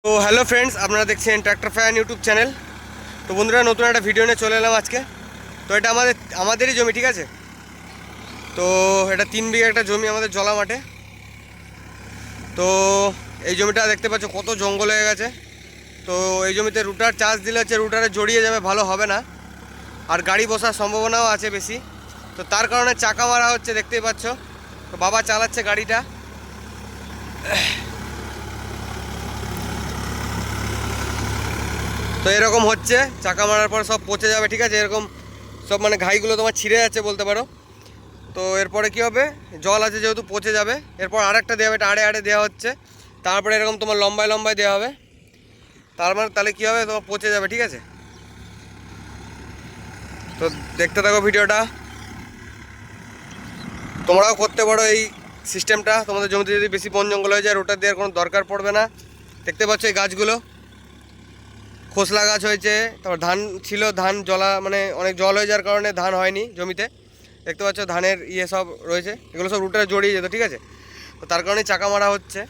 তো hello friends, আপনারা দেখছেন ট্র্যাক্টর ফ্যান ইউটিউব চ্যানেল। তো বন্ধুরা, নতুন একটা ভিডিও নিয়ে চলে এলাম আজকে। তো এটা আমাদেরই জমি, ঠিক আছে। তো এটা 3 বিঘা একটা জমি আমাদের জলা মাঠে। তো এই জমিটা দেখতে পাচ্ছ কত জঙ্গল হয়ে গেছে। তো এই জমিতে রুটার চার্জ দিলে হচ্ছে রুটারে জড়িয়ে যাবে, ভালো হবে না, আর গাড়ি বসার সম্ভাবনাও আছে বেশি। তো তার কারণে চাকা মারা হচ্ছে, দেখতেই পাচ্ছ। তো বাবা চালাচ্ছে গাড়িটা। তো এরকম হচ্ছে, চাকা মারার পর সব পচে যাবে, ঠিক আছে। এরকম সব মানে ঘাইগুলো তোমার ছিঁড়ে যাচ্ছে বলতে পারো। তো এরপরে কি হবে, জল আছে যেহেতু পচে যাবে, এরপর আরেকটা দেওয়া হবে, এটা আড়ে আড়ে দেওয়া হচ্ছে। তারপরে এরকম তোমার লম্বায় লম্বায় দেওয়া হবে। তার মানে তাহলে কী হবে, তোমার পচে যাবে, ঠিক আছে। তো দেখতে থাকো ভিডিওটা, তোমরাও করতে পারো এই সিস্টেমটা। তোমাদের জমিতে যদি বেশি বন জঙ্গল হয়ে যায়, রোটার দেওয়ার কোনো দরকার পড়বে না। দেখতে পাচ্ছ এই গাছগুলো খোসলা গাছ হয়েছে। তারপর ধান ছিল, ধান জলা মানে অনেক জল হয়ে যাওয়ার কারণে ধান হয়নি জমিতে। দেখতে পাচ্ছ ধানের সব রয়েছে, এগুলো সব রুটারে জড়িয়ে যেত, ঠিক আছে। তো তার কারণেই চাকা মারা হচ্ছে।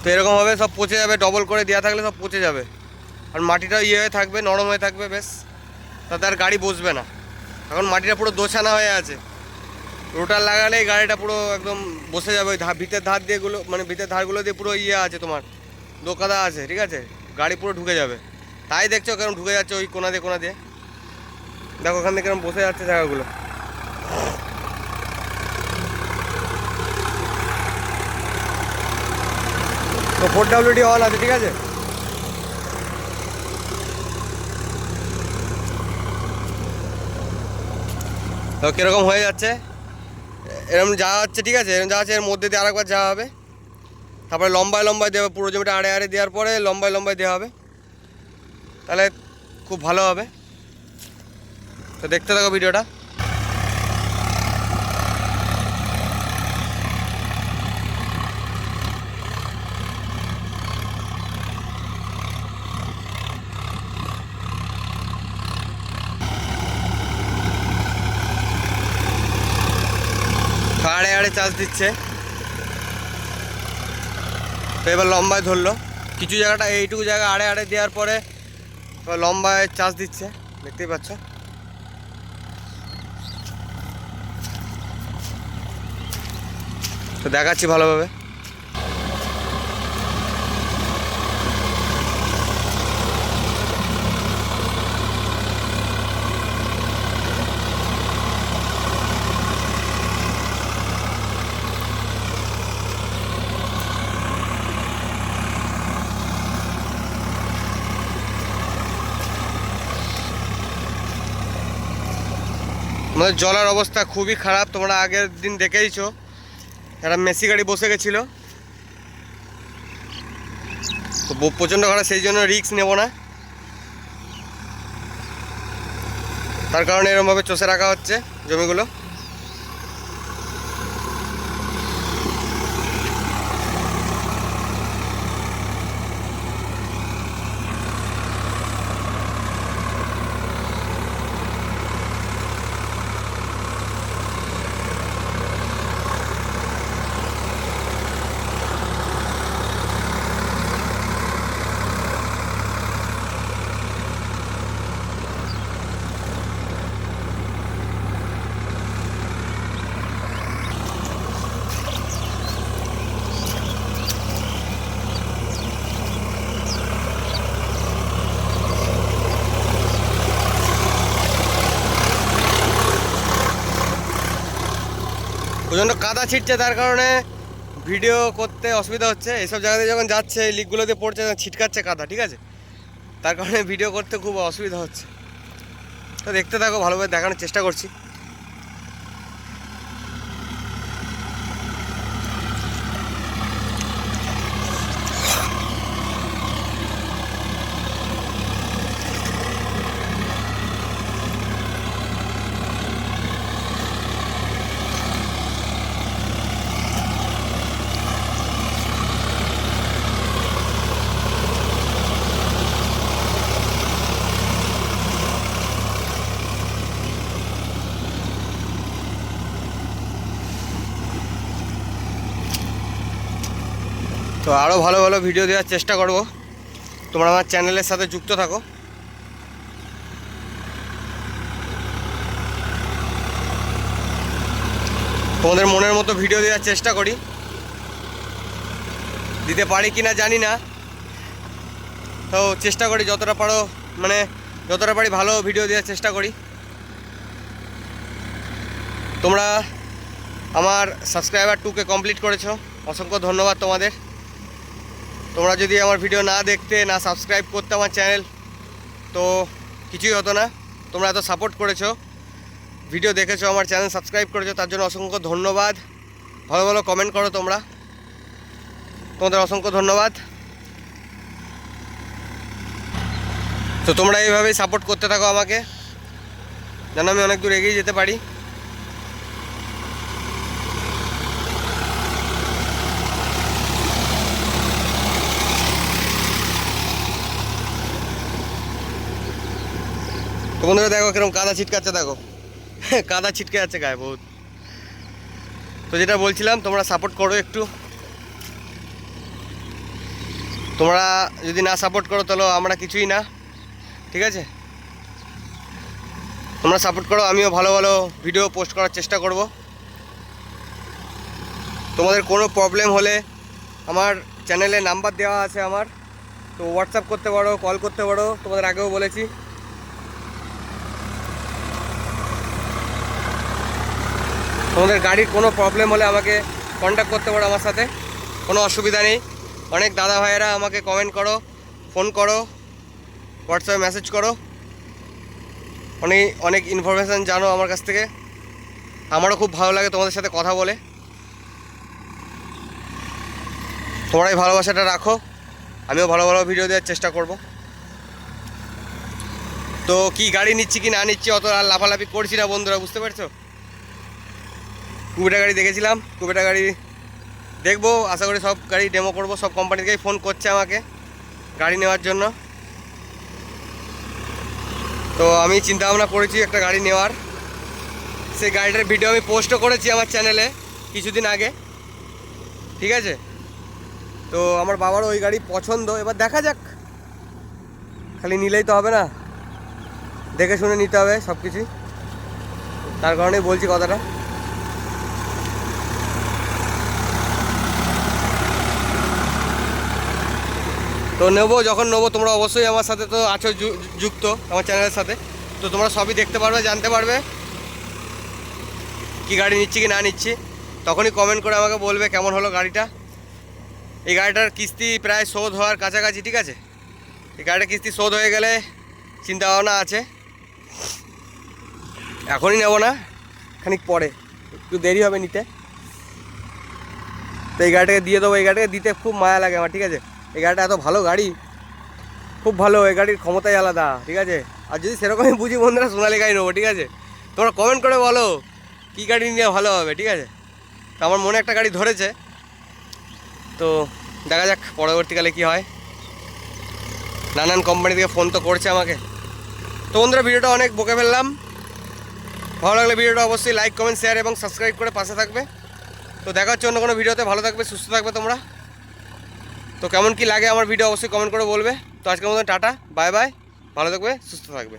তো এরকমভাবে সব পচে যাবে, ডবল করে দেওয়া থাকলে সব পচে যাবে। আর মাটিটা হয়ে থাকবে, নরম হয়ে থাকবে বেশ, তাতে আর গাড়ি বসবে না। এখন মাটিটা পুরো দোছানা হয়ে আছে, রোটার লাগালেই গাড়িটা পুরো একদম বসে যাবে। ওই ভিতের ধার দিয়েগুলো মানে ভিতের ধারগুলো দিয়ে পুরো আছে তোমার, দোকাদা আছে, ঠিক আছে। গাড়ি পুরো ঢুকে যাবে। তাই দেখছো কেরম ঢুকে যাচ্ছে ওই কোনা দিয়ে কোনা দিয়ে। দেখো ওখান থেকে কেরম বসে যাচ্ছে জায়গাগুলো। তো 4WD অন আছে, ঠিক আছে। তো কীরকম হয়ে যাচ্ছে, এরকম যাওয়া হচ্ছে, ঠিক আছে। এরকম যাওয়া হচ্ছে, এর মধ্যে দিয়ে আরেকবার যাওয়া হবে। তারপরে লম্বায় লম্বায় দেওয়া হবে, পুরো জমিটা আড়ে আড়ে দেওয়ার পরে লম্বায় লম্বায় দেওয়া হবে, তাহলে খুব ভালো হবে। তো দেখতে থাকো ভিডিওটা। আড়ে আড়ে চাষ দিচ্ছে। তো এবার লম্বায় ধরলো, কিছু জায়গাটা এইটুকু জায়গা আড়ে আড়ে দেওয়ার পরে এবার লম্বায় চাষ দিচ্ছে, দেখতেই পাচ্ছ। তো দেখাচ্ছি ভালোভাবে। আমাদের জলের অবস্থা খুবই খারাপ, তোমরা আগের দিন দেখেইছো, একটা মেসি গাড়ি বসে গেছিলো। তো প্রচণ্ড খারাপ, সেই জন্য রিস্ক নেব না, তার কারণে এরকমভাবে চষে রাখা হচ্ছে জমিগুলো। প্রচণ্ড কাদা ছিটছে, তার কারণে ভিডিও করতে অসুবিধা হচ্ছে। এইসব জায়গাতে যখন যাচ্ছে, এই লিকগুলোতে পড়ছে, ছিটকাচ্ছে কাদা, ঠিক আছে। তার কারণে ভিডিও করতে খুব অসুবিধা হচ্ছে। তো দেখতে থাকো, ভালোভাবে দেখানোর চেষ্টা করছি। আরও ভালো ভালো ভিডিও দেওয়ার চেষ্টা করব। তোমরা আমার চ্যানেলের সাথে যুক্ত থাকো। তোমাদের মনের মতো ভিডিও দেওয়ার চেষ্টা করি, দিতে পারি কি না জানি না, তো চেষ্টা করি যতটা পারো, মানে যতটা পারি ভালো ভিডিও দেওয়ার চেষ্টা করি। তোমরা আমার সাবস্ক্রাইবার 2K কমপ্লিট করেছো, অসংখ্য ধন্যবাদ তোমাদের। তোমরা যদি আমার ভিডিও না দেখতে, না সাবস্ক্রাইব করতে আমার চ্যানেল, তো কিছুই হতো না। তোমরা এত সাপোর্ট করেছো, ভিডিও দেখেছো, আমার চ্যানেল সাবস্ক্রাইব করেছো, তার জন্য অসংখ্য ধন্যবাদ। ভালো ভালো কমেন্ট করো তোমরা, তোমাদের অসংখ্য ধন্যবাদ। তো তোমরা এইভাবেই সাপোর্ট করতে থাকো আমাকে, যেন আমি অনেক দূর এগিয়ে যেতে পারি। তো বন্ধুরা দেখো কিরকম কাদা ছিটকাচ্ছে, দেখো কাদা ছিটকে যাচ্ছে গায়ে বহুত। তো যেটা বলছিলাম, তোমরা সাপোর্ট করো একটু। তোমরা যদি না সাপোর্ট করো তাহলে আমরা কিছুই না, ঠিক আছে? তোমরা সাপোর্ট করো, আমিও ভালো ভালো ভিডিও পোস্ট করার চেষ্টা করব। তোমাদের কোনো প্রবলেম হলে আমার চ্যানেলে নাম্বার দেওয়া আছে আমার, তো হোয়াটসঅ্যাপ করতে পারো, কল করতে পারো, তোমাদের আগেও বলেছি। তোমাদের গাড়ির কোনো প্রবলেম হলে আমাকে কন্ট্যাক্ট করতে পারো আমার সাথে, কোনো অসুবিধা নেই। অনেক দাদা ভাইয়েরা আমাকে কমেন্ট করো, ফোন করো, হোয়াটসঅ্যাপে মেসেজ করো, অনেক অনেক ইনফরমেশান জানো আমার কাছ থেকে। আমারও খুব ভালো লাগে তোমাদের সাথে কথা বলে। তোমরা এই ভালোবাসাটা রাখো, আমিও ভালো ভালো ভিডিও দেওয়ার চেষ্টা করব। তো কি গাড়ি নিচ্ছি কি না নিচ্ছি অত আর লাফালাফি করছি না বন্ধুরা, বুঝতে পারছো? কুবেটা গাড়ি দেখেছিলাম, কুবেটা গাড়ি দেখবো, আশা করি সব গাড়ি ডেমো করব। সব কোম্পানি থেকেই ফোন করছে আমাকে গাড়ি নেওয়ার জন্য। তো আমি চিন্তা ভাবনা করেছি একটা গাড়ি নেওয়ার। সেই গাড়িটার ভিডিও আমি পোস্টও করেছি আমার চ্যানেলে কিছুদিন আগে, ঠিক আছে? তো আমার বাবারও ওই গাড়ি পছন্দ, এবার দেখা যাক। খালি নিলেই তো হবে না, দেখে শুনে নিতে হবে সব কিছুই, তার কারণেই বলছি কথাটা। তো নেবো, যখন নেবো তোমরা অবশ্যই আমার সাথে তো আছো যুক্ত আমার চ্যানেলের সাথে, তো তোমরা সবই দেখতে পারবে, জানতে পারবে কি গাড়ি নিচ্ছি কি না নিচ্ছি। তখনই কমেন্ট করে আমাকে বলবে কেমন হলো গাড়িটা। এই গাড়িটার কিস্তি প্রায় শোধ হওয়ার কাছাকাছি, ঠিক আছে? এই গাড়িটার কিস্তি শোধ হয়ে গেলে চিন্তা ভাবনা আছে, এখনই নেব না, খানিক পরে, একটু দেরি হবে নিতে। তো এই গাড়িটাকে দিয়ে দেবো। এই গাড়িটাকে দিতে খুব মায়া লাগে আমার, ঠিক আছে? এই গাড়িটা এত ভালো গাড়ি, খুব ভালো, এই গাড়ির ক্ষমতাই আলাদা, ঠিক আছে? আর যদি সেরকমই বুঝি বন্ধুরা, সোনালি গাড়ি নেবো, ঠিক আছে? তোমরা কমেন্ট করে বলো কী গাড়ি নিয়ে ভালো হবে, ঠিক আছে? তো আমার মনে একটা গাড়ি ধরেছে, তো দেখা যাক পরবর্তীকালে কি হয়। নানান কোম্পানি থেকে ফোন তো করছে আমাকে। তো বন্ধুরা ভিডিওটা অনেক বকে ফেললাম। ভালো লাগলে ভিডিওটা অবশ্যই লাইক, কমেন্ট, শেয়ার এবং সাবস্ক্রাইব করে পাশে থাকবে। তো দেখা হচ্ছে অন্য কোনো ভিডিওতে। ভালো থাকবে, সুস্থ থাকবে তোমরা। তো কেমন কি লাগে আমার ভিডিও অবশ্যই কমেন্ট করে বলবে। তো আজকের মতন টাটা, বাই বাই, ভালো থাকবে, সুস্থ থাকবে।